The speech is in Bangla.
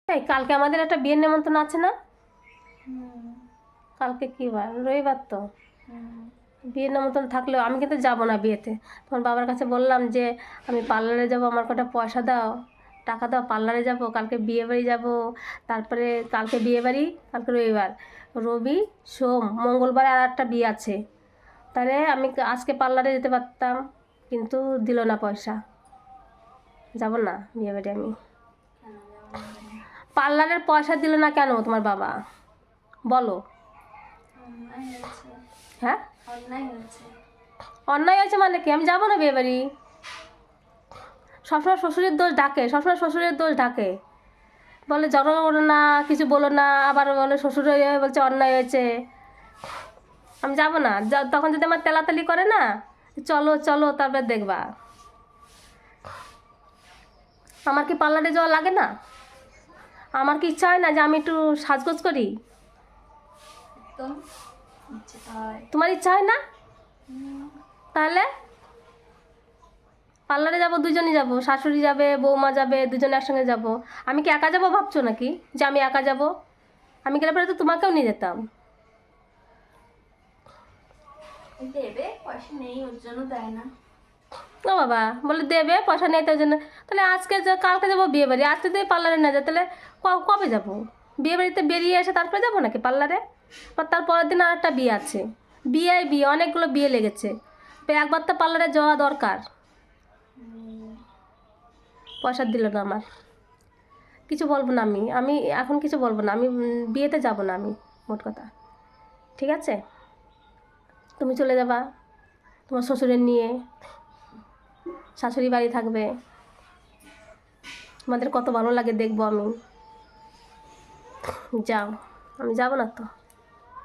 এই কালকে আমাদের একটা বিয়ের নেমন্তন্ন আছে না? কালকে কি বার? রবিবার তো। বিয়ের নেমন্তন্ন থাকলেও আমি কিন্তু যাবো না বিয়েতে। তখন বাবার কাছে বললাম যে আমি পার্লারে যাব, আমার কটা পয়সা দাও, টাকা দাও, পার্লারে যাব, কালকে বিয়ে বাড়ি যাব। তারপরে কালকে বিয়ে বাড়ি, কালকে রবিবার, রবি সোম মঙ্গলবার আর একটা বিয়ে আছে। তাহলে আমি আজকে পার্লারে যেতে পারতাম, কিন্তু দিল না পয়সা। যাব না বিয়ে বাড়ি আমি। পার্লারের পয়সা দিল না কেন তোমার বাবা? বলো। হ্যাঁ, অন্যায় হয়েছে মানে কি? আমি যাবো না বিয়ে বাড়ি। সবসময় শ্বশুরের দোষ ঢাকে, সবসময় শ্বশুরের দোষ ঢাকে, বলে জড়ো করো না, কিছু বলো না, আবার বলে শ্বশুর বলছে অন্যায় হয়েছে। আমি যাবো না। তখন যদি আমার তেলাতালি করে না, চলো চলো, তারপর দেখবা। আমার কি পার্লারে যাওয়া লাগে না? আমার কি ইচ্ছা হয় না যে আমি একটু সাজগোজ করি? তোমার ইচ্ছা হয় না? তাহলে পার্লারে যাবো, দুজনই যাবো, শাশুড়ি যাবে, বৌমা যাবে, দুজনে একসঙ্গে যাব। আমি কি একা যাবো ভাবছো নাকি যে আমি একা যাব? আমি গেলে পরে তো তোমাকেও নিয়ে যেতাম। দেবে, পয়সা নেই ওর জন্য দেয় না। ও বাবা, বলে দেবে পয়সা নেই তার জন্য। তাহলে আজকে কালকে যাবো বিয়ে বাড়ি, আজকে যদি পার্লারে না যায় তাহলে কবে যাবো? বিয়ে বাড়িতে বেরিয়ে এসে তারপরে যাবো নাকি পার্লারে? বা তার পরের দিন আর একটা বিয়ে আছে। বিয়ে অনেকগুলো বিয়ে লেগেছে, একবার তো পার্লারে যাওয়া দরকার। পয়সা দিল না আমার, কিছু বলবো না। আমি আমি এখন কিছু বলবো না। আমি বিয়েতে যাব না আমি, মোট কথা। ঠিক আছে, তুমি চলে যাবা তোমার শ্বশুরের নিয়ে, শাশুড়ি বাড়ি থাকবে, তোমাদের কত ভালো লাগে দেখবো আমি। যাও, আমি যাব না তো।